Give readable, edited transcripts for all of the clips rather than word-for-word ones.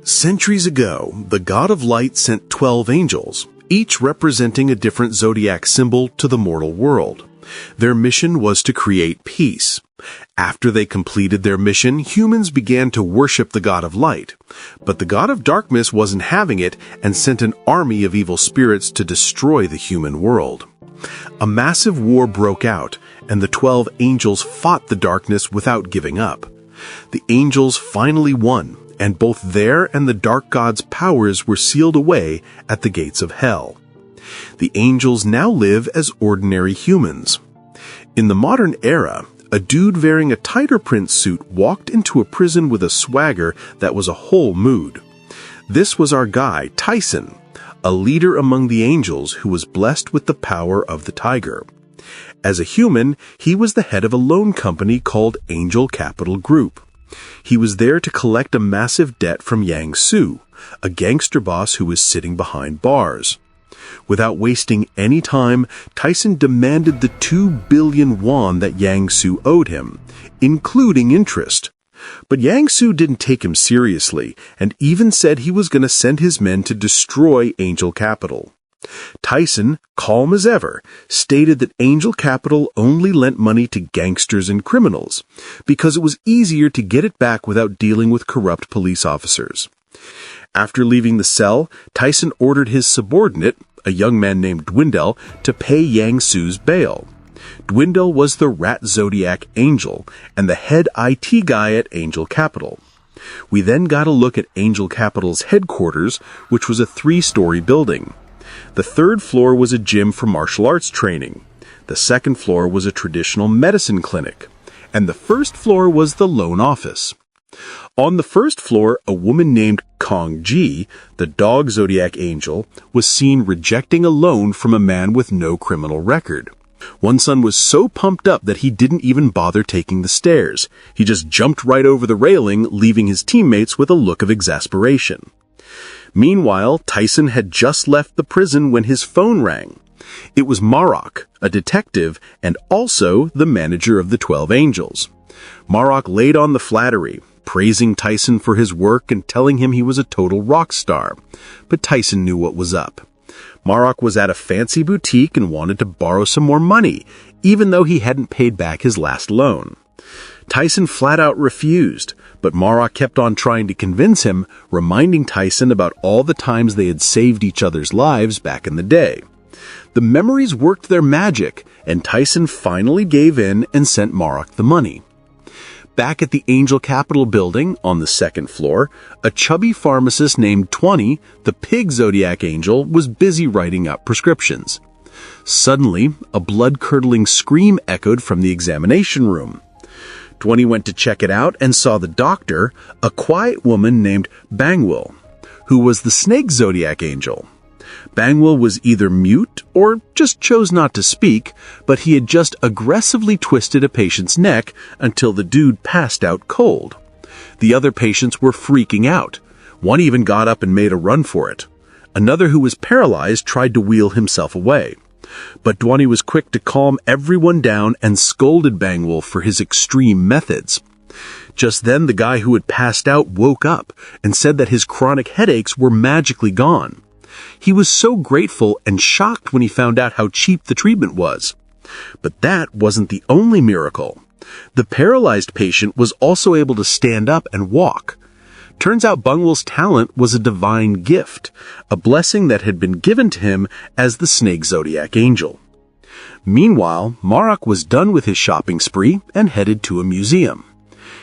Centuries ago, the god of light sent 12 angels, each representing a different zodiac symbol to the mortal world. Their mission was to create peace. After they completed their mission, humans began to worship the god of light. But the god of darkness wasn't having it and sent an army of evil spirits to destroy the human world. A massive war broke out, and the 12 angels fought the darkness without giving up. The angels finally won, and both their and the dark god's powers were sealed away at the gates of hell. The angels now live as ordinary humans. In the modern era, a dude wearing a tiger print suit walked into a prison with a swagger that was a whole mood. This was our guy, Tyson, a leader among the angels who was blessed with the power of the tiger. As a human, he was the head of a loan company called Angel Capital Group. He was there to collect a massive debt from Yang Su, a gangster boss who was sitting behind bars. Without wasting any time, Tyson demanded the 2 billion won that Yang Su owed him, including interest. But Yang Su didn't take him seriously, and even said he was going to send his men to destroy Angel Capital. Tyson, calm as ever, stated that Angel Capital only lent money to gangsters and criminals, because it was easier to get it back without dealing with corrupt police officers. After leaving the cell, Tyson ordered his subordinate, a young man named Dwindle, to pay Yang Su's bail. Dwindle was the Rat Zodiac Angel and the head IT guy at Angel Capital. We then got a look at Angel Capital's headquarters, which was a 3-story building. The 3rd floor was a gym for martial arts training. The 2nd floor was a traditional medicine clinic. And the 1st floor was the loan office. On the 1st floor, a woman named Kong Ji, the dog Zodiac Angel, was seen rejecting a loan from a man with no criminal record. One son was so pumped up that he didn't even bother taking the stairs. He just jumped right over the railing, leaving his teammates with a look of exasperation. Meanwhile, Tyson had just left the prison when his phone rang. It was Marok, a detective, and also the manager of the 12 Angels. Marok laid on the flattery, praising Tyson for his work and telling him he was a total rock star. But Tyson knew what was up. Marok was at a fancy boutique and wanted to borrow some more money, even though he hadn't paid back his last loan. Tyson flat out refused, but Marok kept on trying to convince him, reminding Tyson about all the times they had saved each other's lives back in the day. The memories worked their magic, and Tyson finally gave in and sent Marok the money. Back at the Angel Capital building on the 2nd floor, a chubby pharmacist named 20, the pig Zodiac Angel, was busy writing up prescriptions. Suddenly, a blood-curdling scream echoed from the examination room. 20 went to check it out and saw the doctor, a quiet woman named Bangwil, who was the snake Zodiac Angel. Bangwil was either mute or just chose not to speak, but he had just aggressively twisted a patient's neck until the dude passed out cold. The other patients were freaking out. One even got up and made a run for it. Another who was paralyzed tried to wheel himself away. But Dwani was quick to calm everyone down and scolded Bangwil for his extreme methods. Just then, the guy who had passed out woke up and said that his chronic headaches were magically gone. He was so grateful and shocked when he found out how cheap the treatment was. But that wasn't the only miracle. The paralyzed patient was also able to stand up and walk. Turns out Bangwil's talent was a divine gift, a blessing that had been given to him as the Snake Zodiac Angel. Meanwhile, Marok was done with his shopping spree and headed to a museum.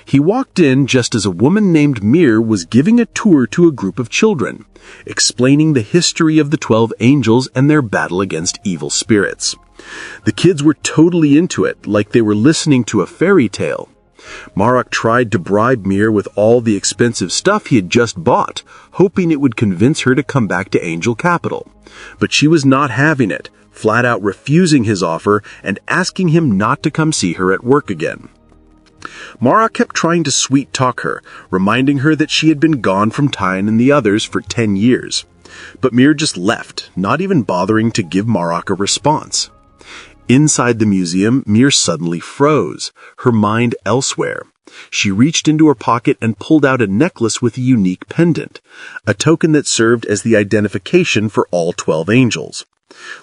He walked in just as a woman named Mir was giving a tour to a group of children, explaining the history of the 12 angels and their battle against evil spirits. The kids were totally into it, like they were listening to a fairy tale. Marok tried to bribe Mir with all the expensive stuff he had just bought, hoping it would convince her to come back to Angel Capital. But she was not having it, flat out refusing his offer and asking him not to come see her at work again. Marok kept trying to sweet-talk her, reminding her that she had been gone from Tyne and the others for 10 years. But Mir just left, not even bothering to give Marok a response. Inside the museum, Mir suddenly froze, her mind elsewhere. She reached into her pocket and pulled out a necklace with a unique pendant, a token that served as the identification for all 12 angels.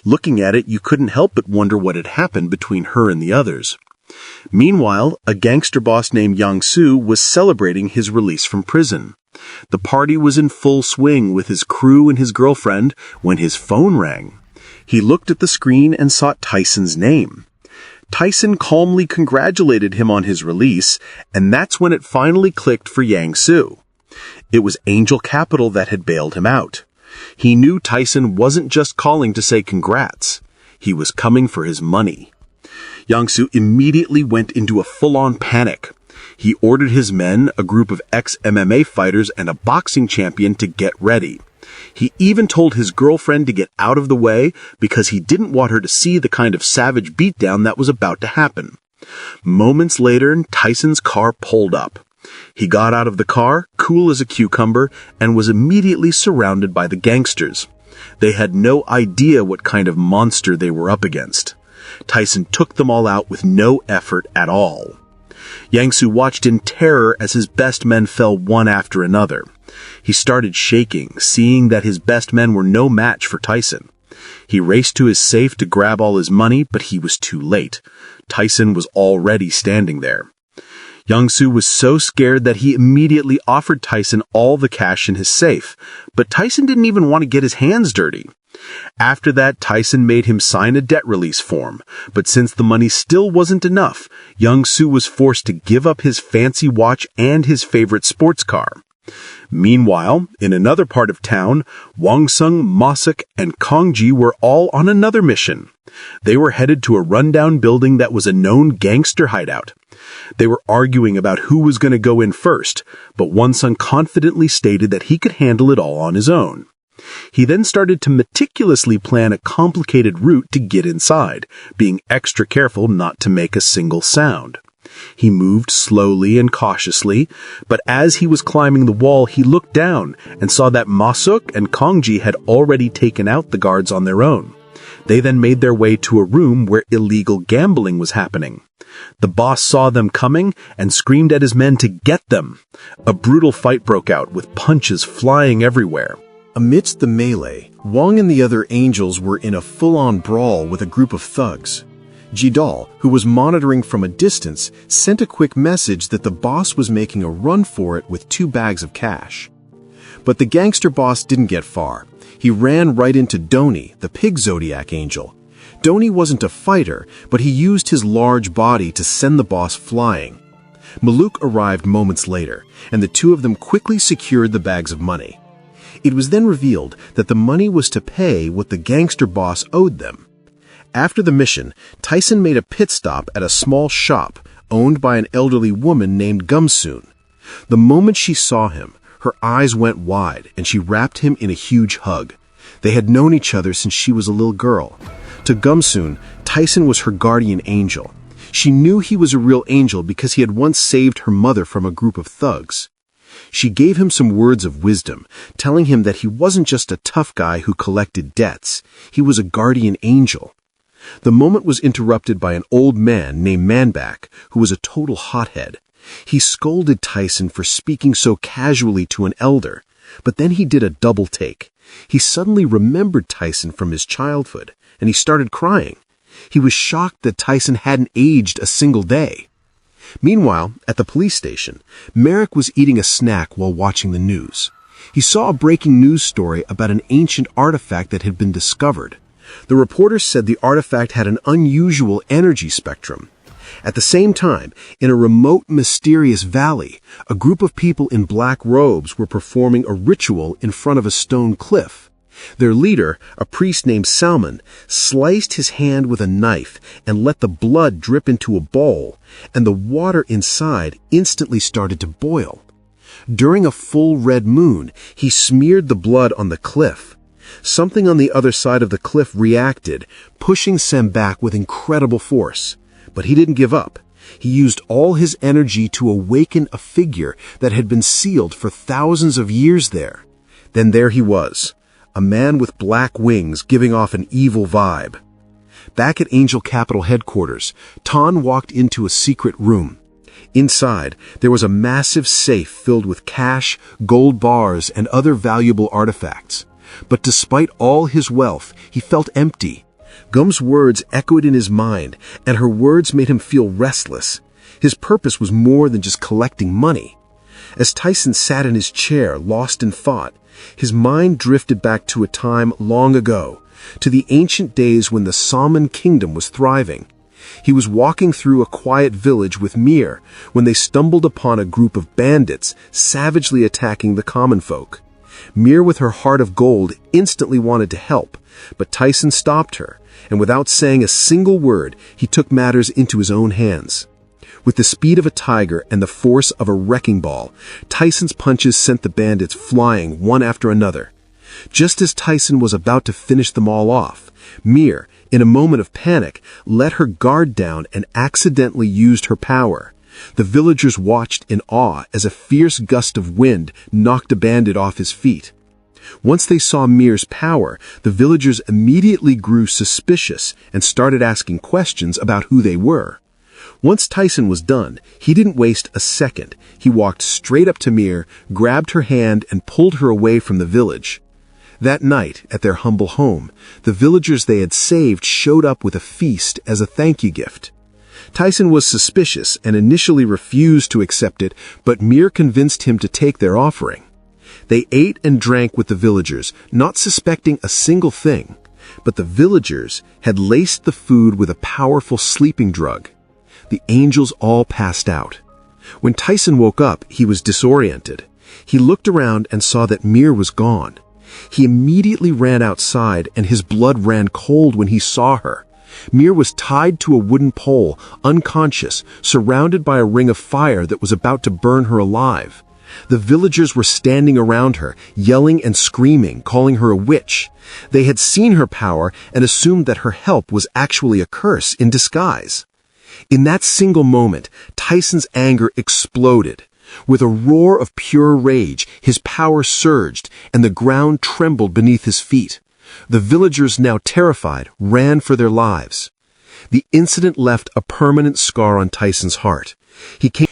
Looking at it, you couldn't help but wonder what had happened between her and the others. Meanwhile, a gangster boss named Yang-Su was celebrating his release from prison. The party was in full swing with his crew and his girlfriend when his phone rang. He looked at the screen and saw Tyson's name. Tyson calmly congratulated him on his release, and that's when it finally clicked for Yang-Su. It was Angel Capital that had bailed him out. He knew Tyson wasn't just calling to say congrats. He was coming for his money. Yang-Su immediately went into a full-on panic. He ordered his men, a group of ex-MMA fighters and a boxing champion, to get ready. He even told his girlfriend to get out of the way because he didn't want her to see the kind of savage beatdown that was about to happen. Moments later, Tyson's car pulled up. He got out of the car, cool as a cucumber, and was immediately surrounded by the gangsters. They had no idea what kind of monster they were up against. Tyson took them all out with no effort at all. Yang-Su watched in terror as his best men fell one after another. He started shaking, seeing that his best men were no match for Tyson. He raced to his safe to grab all his money, but he was too late. Tyson was already standing there. Yang-Su was so scared that he immediately offered Tyson all the cash in his safe, but Tyson didn't even want to get his hands dirty. After that, Tyson made him sign a debt release form, but since the money still wasn't enough, Yang-Su was forced to give up his fancy watch and his favorite sports car. Meanwhile, in another part of town, Wang Sung, Mosuk, and Kongji were all on another mission. They were headed to a rundown building that was a known gangster hideout. They were arguing about who was going to go in first, but Wang Sung confidently stated that he could handle it all on his own. He then started to meticulously plan a complicated route to get inside, being extra careful not to make a single sound. He moved slowly and cautiously, but as he was climbing the wall, he looked down and saw that Mosuk and Kongji had already taken out the guards on their own. They then made their way to a room where illegal gambling was happening. The boss saw them coming and screamed at his men to get them. A brutal fight broke out, with punches flying everywhere. Amidst the melee, Wang and the other angels were in a full-on brawl with a group of thugs. Jidal, who was monitoring from a distance, sent a quick message that the boss was making a run for it with 2 bags of cash. But the gangster boss didn't get far. He ran right into Doni, the pig zodiac angel. Doni wasn't a fighter, but he used his large body to send the boss flying. Maluk arrived moments later, and the two of them quickly secured the bags of money. It was then revealed that the money was to pay what the gangster boss owed them. After the mission, Tyson made a pit stop at a small shop owned by an elderly woman named Gumsoon. The moment she saw him, her eyes went wide and she wrapped him in a huge hug. They had known each other since she was a little girl. To Gumsoon, Tyson was her guardian angel. She knew he was a real angel because he had once saved her mother from a group of thugs. She gave him some words of wisdom, telling him that he wasn't just a tough guy who collected debts. He was a guardian angel. The moment was interrupted by an old man named Manback, who was a total hothead. He scolded Tyson for speaking so casually to an elder, but then he did a double take. He suddenly remembered Tyson from his childhood, and he started crying. He was shocked that Tyson hadn't aged a single day. Meanwhile, at the police station, Merrick was eating a snack while watching the news. He saw a breaking news story about an ancient artifact that had been discovered. The reporter said the artifact had an unusual energy spectrum. At the same time, in a remote, mysterious valley, a group of people in black robes were performing a ritual in front of a stone cliff. Their leader, a priest named Salmon, sliced his hand with a knife and let the blood drip into a bowl, and the water inside instantly started to boil. During a full red moon, he smeared the blood on the cliff. Something on the other side of the cliff reacted, pushing Sam back with incredible force. But he didn't give up. He used all his energy to awaken a figure that had been sealed for thousands of years there. Then there he was, a man with black wings giving off an evil vibe. Back at Angel Capital headquarters, Tan walked into a secret room. Inside, there was a massive safe filled with cash, gold bars, and other valuable artifacts. But despite all his wealth, he felt empty. Gum's words echoed in his mind, and her words made him feel restless. His purpose was more than just collecting money. As Tyson sat in his chair, lost in thought, his mind drifted back to a time long ago, to the ancient days when the Salmon kingdom was thriving. He was walking through a quiet village with Mir when they stumbled upon a group of bandits savagely attacking the common folk. Mir, with her heart of gold, instantly wanted to help, but Tyson stopped her, and without saying a single word, he took matters into his own hands. With the speed of a tiger and the force of a wrecking ball, Tyson's punches sent the bandits flying one after another. Just as Tyson was about to finish them all off, Mir, in a moment of panic, let her guard down and accidentally used her power. The villagers watched in awe as a fierce gust of wind knocked a bandit off his feet. Once they saw Mir's power, the villagers immediately grew suspicious and started asking questions about who they were. Once Tyson was done, he didn't waste a second. He walked straight up to Mir, grabbed her hand, and pulled her away from the village. That night, at their humble home, the villagers they had saved showed up with a feast as a thank you gift. Tyson was suspicious and initially refused to accept it, but Mir convinced him to take their offering. They ate and drank with the villagers, not suspecting a single thing, but the villagers had laced the food with a powerful sleeping drug. The angels all passed out. When Tyson woke up, he was disoriented. He looked around and saw that Mir was gone. He immediately ran outside, and his blood ran cold when he saw her. Mir was tied to a wooden pole, unconscious, surrounded by a ring of fire that was about to burn her alive. The villagers were standing around her, yelling and screaming, calling her a witch. They had seen her power and assumed that her help was actually a curse in disguise. In that single moment, Tyson's anger exploded. With a roar of pure rage, his power surged, and the ground trembled beneath his feet. The villagers, now terrified, ran for their lives. The incident left a permanent scar on Tyson's heart.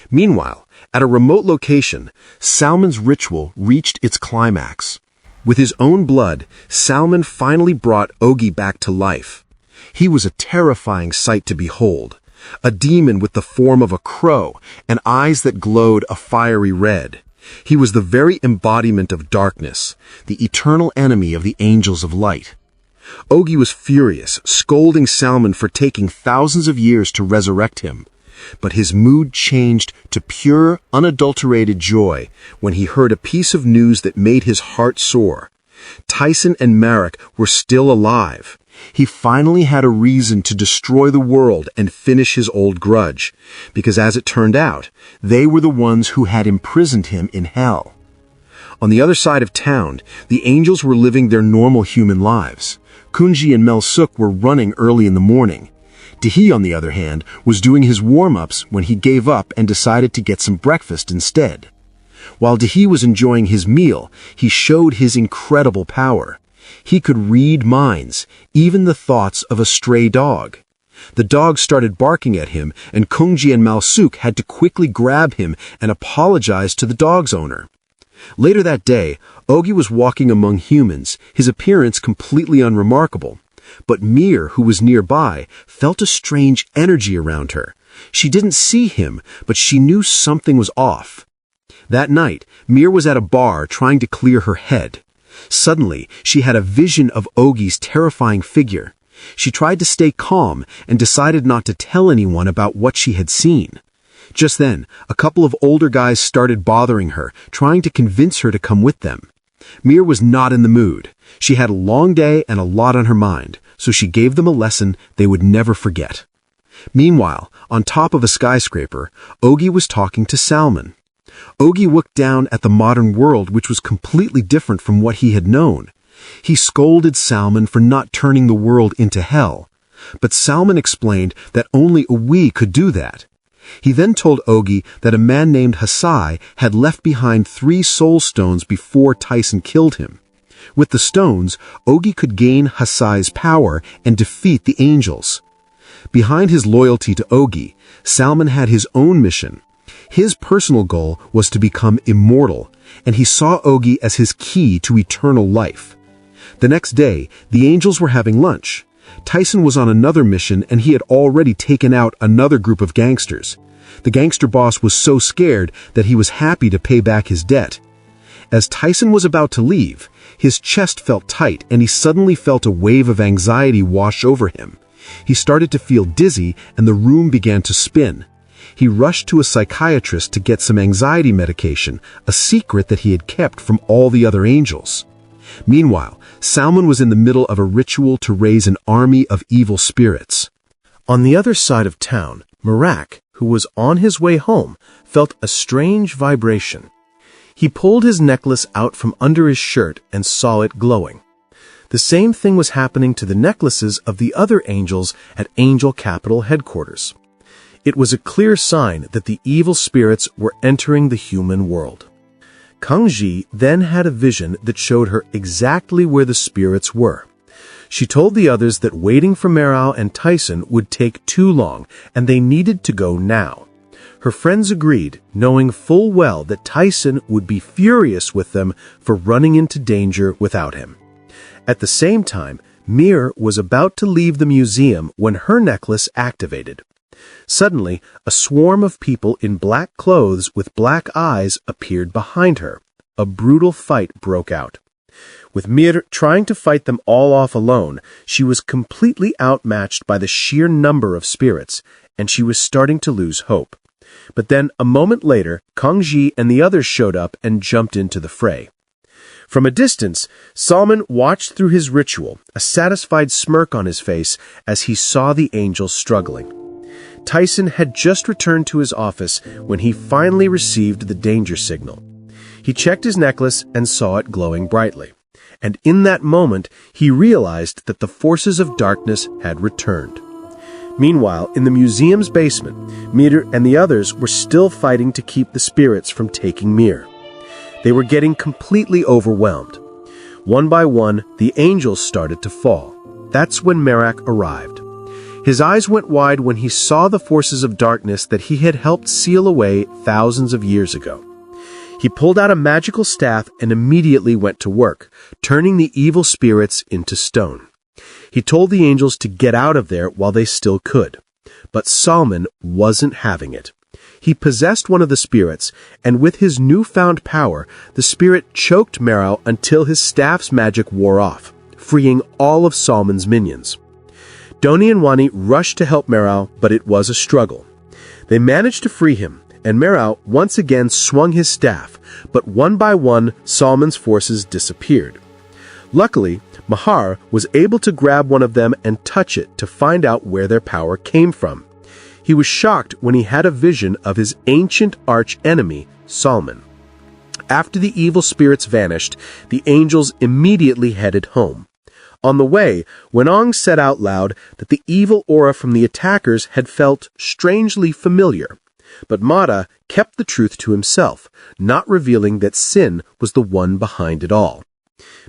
Meanwhile, at a remote location, Salmon's ritual reached its climax. With his own blood, Salmon finally brought Ogi back to life. He was a terrifying sight to behold. A demon with the form of a crow and eyes that glowed a fiery red. He was the very embodiment of darkness, the eternal enemy of the angels of light. Ogi was furious, scolding Salmon for taking thousands of years to resurrect him. But his mood changed to pure, unadulterated joy when he heard a piece of news that made his heart soar. Tyson and Marek were still alive. He finally had a reason to destroy the world and finish his old grudge, because as it turned out, they were the ones who had imprisoned him in hell. On the other side of town, the angels were living their normal human lives. Kunji and Melsuk were running early in the morning. Dihi, on the other hand, was doing his warm-ups when he gave up and decided to get some breakfast instead. While Dihi was enjoying his meal, he showed his incredible power. He could read minds, even the thoughts of a stray dog. The dog started barking at him, and Kunji and Melsuk had to quickly grab him and apologize to the dog's owner. Later that day, Ogi was walking among humans, his appearance completely unremarkable. But Mir, who was nearby, felt a strange energy around her. She didn't see him, but she knew something was off. That night, Mir was at a bar trying to clear her head. Suddenly, she had a vision of Ogi's terrifying figure. She tried to stay calm and decided not to tell anyone about what she had seen. Just then, a couple of older guys started bothering her, trying to convince her to come with them. Mir was not in the mood. She had a long day and a lot on her mind, so she gave them a lesson they would never forget. Meanwhile, on top of a skyscraper, Ogi was talking to Salmon. Ogi looked down at the modern world, which was completely different from what he had known. He scolded Salmon for not turning the world into hell. But Salmon explained that only a we could do that. He then told Ogi that a man named Hasai had left behind 3 soul stones before Tyson killed him. With the stones, Ogi could gain Hasai's power and defeat the angels. Behind his loyalty to Ogi, Salmon had his own mission. His personal goal was to become immortal, and he saw Ogi as his key to eternal life. The next day, the angels were having lunch. Tyson was on another mission, and he had already taken out another group of gangsters. The gangster boss was so scared that he was happy to pay back his debt. As Tyson was about to leave, his chest felt tight, and he suddenly felt a wave of anxiety wash over him. He started to feel dizzy, and the room began to spin. He rushed to a psychiatrist to get some anxiety medication, a secret that he had kept from all the other angels. Meanwhile, Salmon was in the middle of a ritual to raise an army of evil spirits. On the other side of town, Merak, who was on his way home, felt a strange vibration. He pulled his necklace out from under his shirt and saw it glowing. The same thing was happening to the necklaces of the other angels at Angel Capital headquarters. It was a clear sign that the evil spirits were entering the human world. Kangji then had a vision that showed her exactly where the spirits were. She told the others that waiting for Merau and Tyson would take too long, and they needed to go now. Her friends agreed, knowing full well that Tyson would be furious with them for running into danger without him. At the same time, Mir was about to leave the museum when her necklace activated. Suddenly, a swarm of people in black clothes with black eyes appeared behind her. A brutal fight broke out. With Mir trying to fight them all off alone, she was completely outmatched by the sheer number of spirits, and she was starting to lose hope. But then, a moment later, Kangji and the others showed up and jumped into the fray. From a distance, Salman watched through his ritual, a satisfied smirk on his face as he saw the angels struggling. Tyson had just returned to his office when he finally received the danger signal. He checked his necklace and saw it glowing brightly. And in that moment, he realized that the forces of darkness had returned. Meanwhile, in the museum's basement, Mir and the others were still fighting to keep the spirits from taking Mir. They were getting completely overwhelmed. One by one, the angels started to fall. That's when Merak arrived. His eyes went wide when he saw the forces of darkness that he had helped seal away thousands of years ago. He pulled out a magical staff and immediately went to work, turning the evil spirits into stone. He told the angels to get out of there while they still could. But Salman wasn't having it. He possessed one of the spirits, and with his newfound power, the spirit choked Merau until his staff's magic wore off, freeing all of Salman's minions. Doni and Wani rushed to help Merau, but it was a struggle. They managed to free him, and Merau once again swung his staff, but one by one, Salman's forces disappeared. Luckily, Mahar was able to grab one of them and touch it to find out where their power came from. He was shocked when he had a vision of his ancient arch-enemy, Salman. After the evil spirits vanished, the angels immediately headed home. On the way, Wenong said out loud that the evil aura from the attackers had felt strangely familiar. But Mata kept the truth to himself, not revealing that Sin was the one behind it all.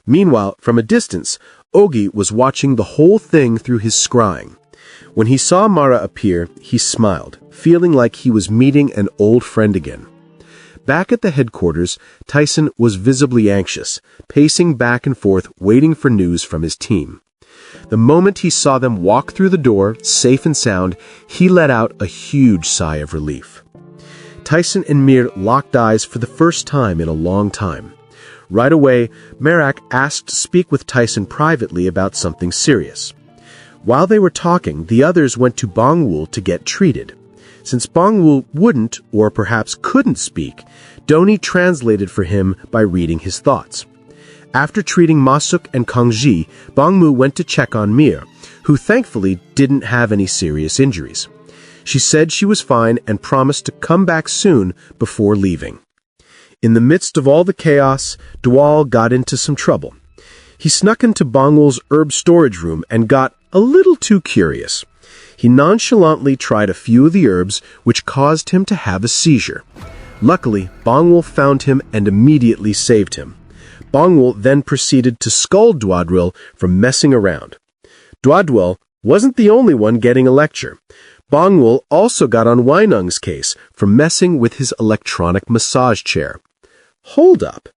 Meanwhile, from a distance, Ogi was watching the whole thing through his scrying. When he saw Mara appear, he smiled, feeling like he was meeting an old friend again. Back at the headquarters, Tyson was visibly anxious, pacing back and forth, waiting for news from his team. The moment he saw them walk through the door, safe and sound, he let out a huge sigh of relief. Tyson and Mir locked eyes for the first time in a long time. Right away, Merak asked to speak with Tyson privately about something serious. While they were talking, the others went to Bongwul to get treated. Since Bongwul wouldn't, or perhaps couldn't speak, Doni translated for him by reading his thoughts. After treating Masuk and Kangji, Bongmu went to check on Mir, who thankfully didn't have any serious injuries. She said she was fine and promised to come back soon before leaving. In the midst of all the chaos, Dwal got into some trouble. He snuck into Bongwul's herb storage room and got a little too curious. He nonchalantly tried a few of the herbs, which caused him to have a seizure. Luckily, Bongwul found him and immediately saved him. Bongwul then proceeded to scold Dwadril for messing around. Dwadril wasn't the only one getting a lecture. Bongwul also got on Weinung's case for messing with his electronic massage chair. Hold up.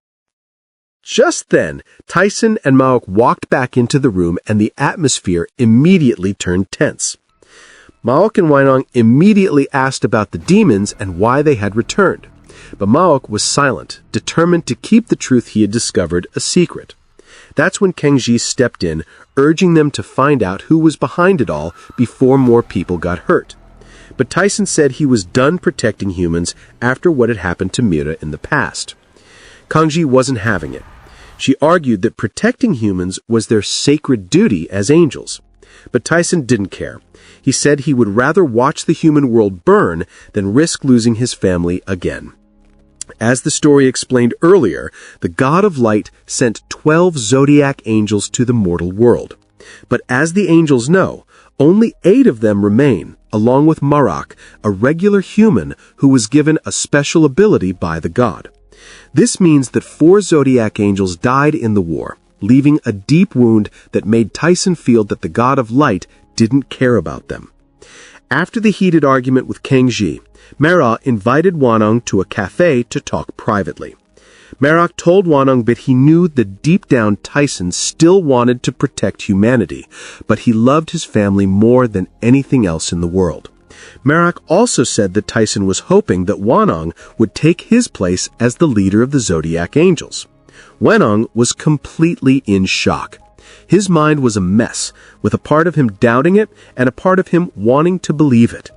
Just then, Tyson and Maok walked back into the room and the atmosphere immediately turned tense. Maok and Weinung immediately asked about the demons and why they had returned. But Maok was silent, determined to keep the truth he had discovered a secret. That's when Kangji stepped in, urging them to find out who was behind it all before more people got hurt. But Tyson said he was done protecting humans after what had happened to Mira in the past. Kangji wasn't having it. She argued that protecting humans was their sacred duty as angels. But Tyson didn't care. He said he would rather watch the human world burn than risk losing his family again. As the story explained earlier, the God of Light sent 12 zodiac angels to the mortal world. But as the angels know, only 8 of them remain, along with Marak, a regular human who was given a special ability by the god. This means that 4 zodiac angels died in the war, leaving a deep wound that made Tyson feel that the God of Light didn't care about them. After the heated argument with Kangji, Mara invited Weinung to a cafe to talk privately. Marak told Weinung that he knew that deep down Tyson still wanted to protect humanity, but he loved his family more than anything else in the world. Marak also said that Tyson was hoping that Weinung would take his place as the leader of the Zodiac Angels. Weinung was completely in shock. His mind was a mess, with a part of him doubting it and a part of him wanting to believe it.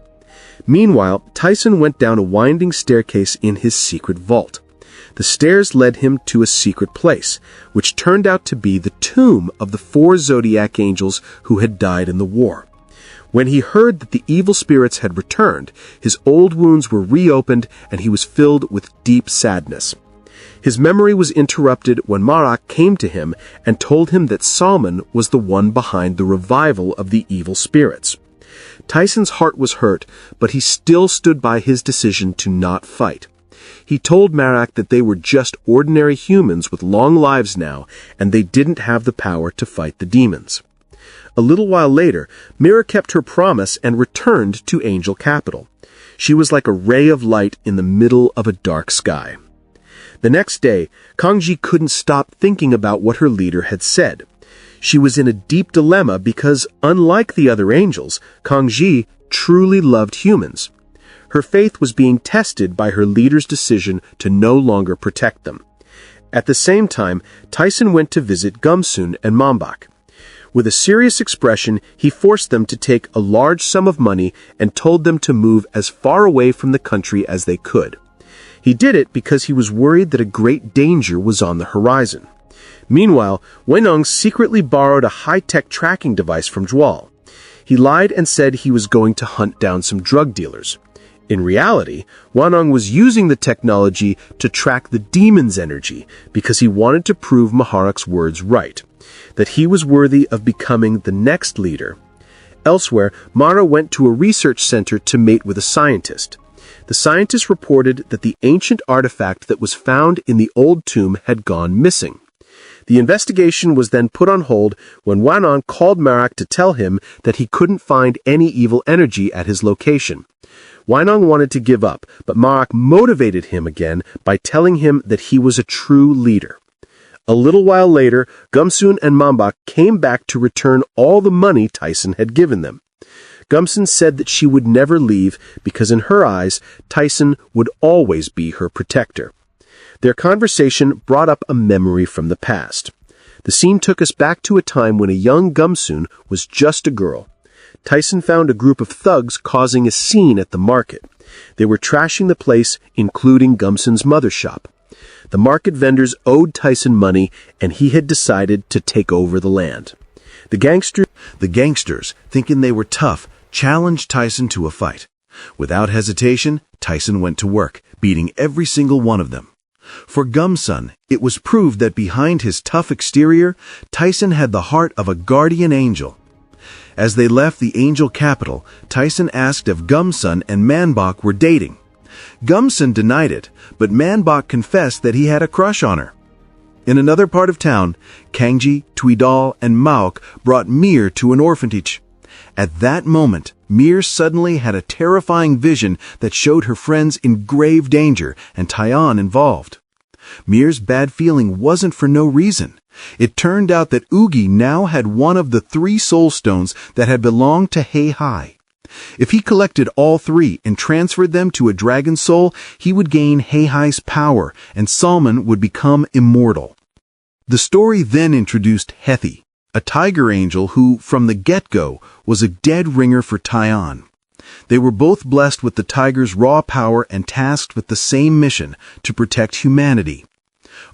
Meanwhile, Tyson went down a winding staircase in his secret vault. The stairs led him to a secret place, which turned out to be the tomb of the 4 Zodiac Angels who had died in the war. When he heard that the evil spirits had returned, his old wounds were reopened and he was filled with deep sadness. His memory was interrupted when Marak came to him and told him that Salman was the one behind the revival of the evil spirits. Tyson's heart was hurt, but he still stood by his decision to not fight. He told Marak that they were just ordinary humans with long lives now, and they didn't have the power to fight the demons. A little while later, Mira kept her promise and returned to Angel Capital. She was like a ray of light in the middle of a dark sky. The next day, Kangji couldn't stop thinking about what her leader had said. She was in a deep dilemma because, unlike the other angels, Kangji truly loved humans. Her faith was being tested by her leader's decision to no longer protect them. At the same time, Tyson went to visit Gumsun and Mambak. With a serious expression, he forced them to take a large sum of money and told them to move as far away from the country as they could. He did it because he was worried that a great danger was on the horizon. Meanwhile, Weinung secretly borrowed a high-tech tracking device from Jwal. He lied and said he was going to hunt down some drug dealers. In reality, Weinung was using the technology to track the demon's energy because he wanted to prove Maharak's words right, that he was worthy of becoming the next leader. Elsewhere, Mara went to a research center to mate with a scientist. The scientist reported that the ancient artifact that was found in the old tomb had gone missing. The investigation was then put on hold when Weinung called Marak to tell him that he couldn't find any evil energy at his location. Weinung wanted to give up, but Marak motivated him again by telling him that he was a true leader. A little while later, Gumsun and Mambak came back to return all the money Tyson had given them. Gumsun said that she would never leave because in her eyes, Tyson would always be her protector. Their conversation brought up a memory from the past. The scene took us back to a time when a young Gumsun was just a girl. Tyson found a group of thugs causing a scene at the market. They were trashing the place, including Gumsun's mother's shop. The market vendors owed Tyson money, and he had decided to take over the land. The gangsters, thinking they were tough, challenged Tyson to a fight. Without hesitation, Tyson went to work, beating every single one of them. For Gumsun, it was proved that behind his tough exterior, Tyson had the heart of a guardian angel. As they left the angel capital, Tyson asked if Gumsun and Manbok were dating. Gumsun denied it, but Manbok confessed that he had a crush on her. In another part of town, Kangji, Tweedal, and Maok brought Mir to an orphanage. At that moment, Mir suddenly had a terrifying vision that showed her friends in grave danger and Diwn involved. Mir's bad feeling wasn't for no reason. It turned out that Oogie now had one of the 3 soul stones that had belonged to Hei. If he collected all 3 and transferred them to a dragon soul, he would gain Hei's power, and Salmon would become immortal. The story then introduced Hethi, a tiger angel who, from the get-go, was a dead ringer for Diwn. They were both blessed with the tiger's raw power and tasked with the same mission, to protect humanity.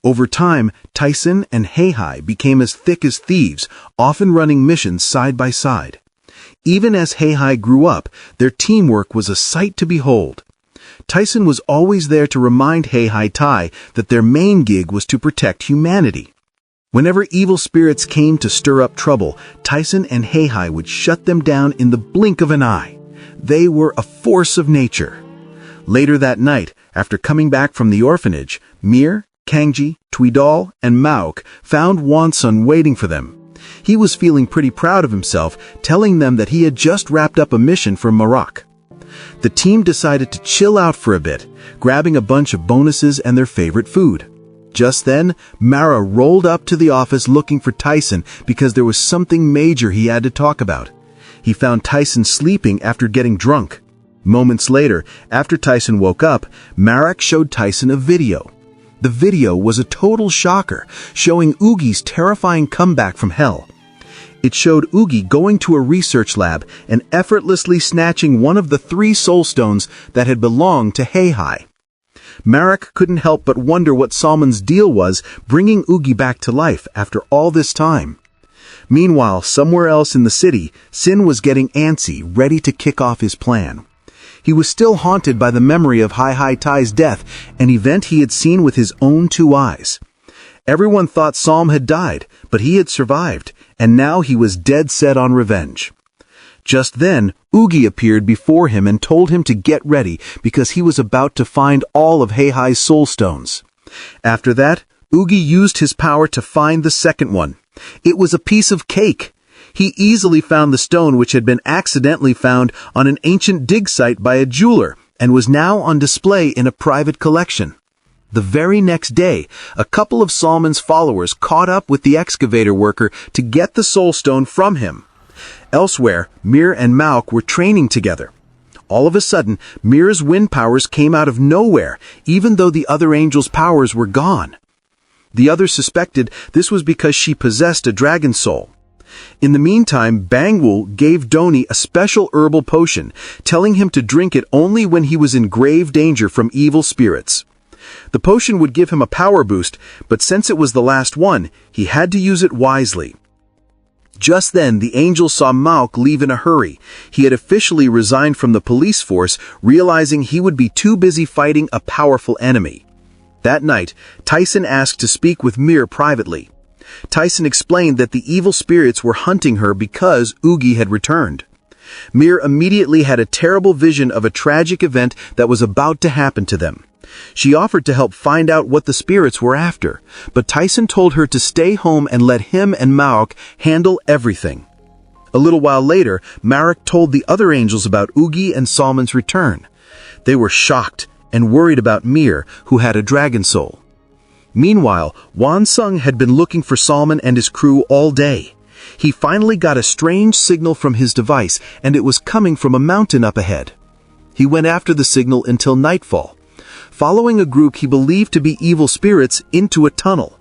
Over time, Tyson and Hei became as thick as thieves, often running missions side by side. Even as Hei grew up, their teamwork was a sight to behold. Tyson was always there to remind Hei Tai that their main gig was to protect humanity. Whenever evil spirits came to stir up trouble, Tyson and Hei would shut them down in the blink of an eye. They were a force of nature. Later that night, after coming back from the orphanage, Mir, Kangji, Tweedol, and Mauk found Wonsun waiting for them. He was feeling pretty proud of himself, telling them that he had just wrapped up a mission for Marak. The team decided to chill out for a bit, grabbing a bunch of bonuses and their favorite food. Just then, Mara rolled up to the office looking for Tyson because there was something major he had to talk about. He found Tyson sleeping after getting drunk. Moments later, after Tyson woke up, Marak showed Tyson a video. The video was a total shocker, showing Oogie's terrifying comeback from hell. It showed Oogie going to a research lab and effortlessly snatching one of the 3 soul stones that had belonged to Hei. Marak couldn't help but wonder what Salmon's deal was bringing Oogie back to life after all this time. Meanwhile, somewhere else in the city, Sin was getting antsy, ready to kick off his plan. He was still haunted by the memory of Hei Tai's death, an event he had seen with his own 2 eyes. Everyone thought Salm had died, but he had survived, and now he was dead set on revenge. Just then, Oogie appeared before him and told him to get ready because he was about to find all of Hei's soul stones. After that, Oogie used his power to find the second one. It was a piece of cake. He easily found the stone which had been accidentally found on an ancient dig site by a jeweler and was now on display in a private collection. The very next day, a couple of Salmon's followers caught up with the excavator worker to get the soul stone from him. Elsewhere, Mir and Mauk were training together. All of a sudden, Mir's wind powers came out of nowhere, even though the other angel's powers were gone. The others suspected this was because she possessed a dragon soul. In the meantime, Bangwul gave Doni a special herbal potion, telling him to drink it only when he was in grave danger from evil spirits. The potion would give him a power boost, but since it was the last one, he had to use it wisely. Just then, the angel saw Mauk leave in a hurry. He had officially resigned from the police force, realizing he would be too busy fighting a powerful enemy. That night, Tyson asked to speak with Mir privately. Tyson explained that the evil spirits were hunting her because Oogie had returned. Mir immediately had a terrible vision of a tragic event that was about to happen to them. She offered to help find out what the spirits were after, but Tyson told her to stay home and let him and Mauk handle everything. A little while later, Marak told the other angels about Oogie and Salmon's return. They were shocked and worried about Mir, who had a dragon soul. Meanwhile, Wonsun had been looking for Salmon and his crew all day. He finally got a strange signal from his device, and it was coming from a mountain up ahead. He went after the signal until nightfall, following a group he believed to be evil spirits into a tunnel.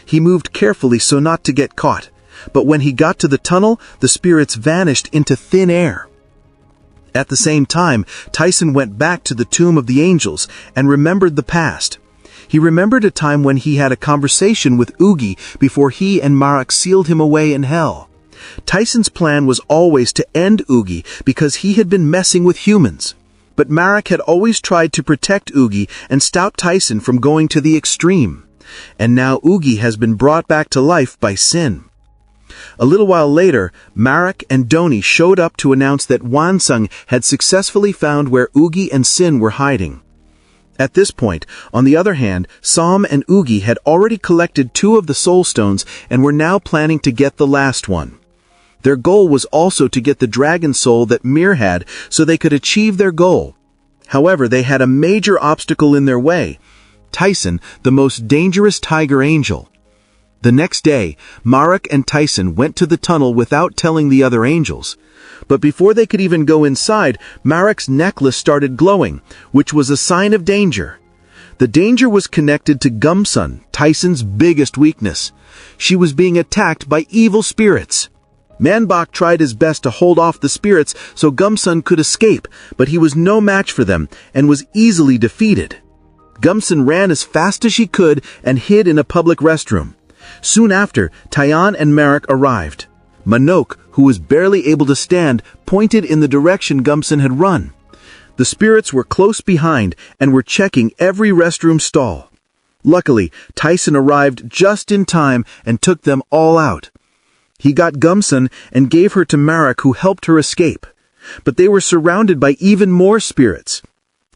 He moved carefully so not to get caught, but when he got to the tunnel, the spirits vanished into thin air. At the same time, Tyson went back to the Tomb of the Angels and remembered the past. He remembered a time when he had a conversation with Oogie before he and Marak sealed him away in hell. Tyson's plan was always to end Oogie because he had been messing with humans. But Marak had always tried to protect Oogie and stop Tyson from going to the extreme. And now Oogie has been brought back to life by Sin. A little while later, Marak and Doni showed up to announce that Wonsun had successfully found where Oogie and Sin were hiding. At this point, on the other hand, Sam and Oogie had already collected 2 of the soul stones and were now planning to get the last one. Their goal was also to get the dragon soul that Mir had so they could achieve their goal. However, they had a major obstacle in their way: Tyson, the most dangerous tiger angel. The next day, Marek and Tyson went to the tunnel without telling the other angels. But before they could even go inside, Marek's necklace started glowing, which was a sign of danger. The danger was connected to Gumsun, Tyson's biggest weakness. She was being attacked by evil spirits. Manbach tried his best to hold off the spirits so Gumsun could escape, but he was no match for them and was easily defeated. Gumsun ran as fast as she could and hid in a public restroom. Soon after, Tayan and Marek arrived. Manok, who was barely able to stand, pointed in the direction Gumsun had run. The spirits were close behind and were checking every restroom stall. Luckily, Tyson arrived just in time and took them all out. He got Gumsun and gave her to Marek, who helped her escape. But they were surrounded by even more spirits.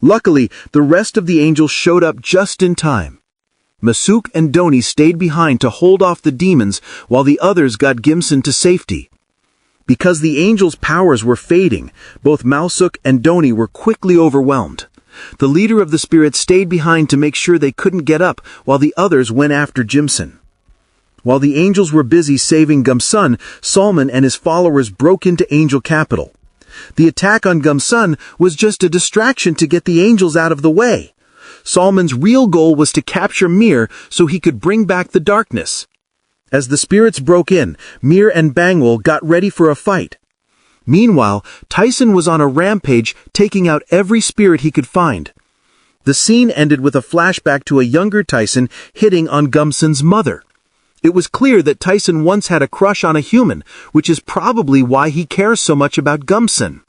Luckily, the rest of the angels showed up just in time. Masuk and Doni stayed behind to hold off the demons while the others got Gimsun to safety. Because the angels' powers were fading, both Malsuk and Doni were quickly overwhelmed. The leader of the spirits stayed behind to make sure they couldn't get up while the others went after Jimson. While the angels were busy saving Gumsun, Salman and his followers broke into Angel Capital. The attack on Gumsun was just a distraction to get the angels out of the way. Salman's real goal was to capture Mir so he could bring back the darkness. As the spirits broke in, Mir and Bangwol got ready for a fight. Meanwhile, Tyson was on a rampage, taking out every spirit he could find. The scene ended with a flashback to a younger Tyson hitting on Gumsun's mother. It was clear that Tyson once had a crush on a human, which is probably why he cares so much about Gumsun.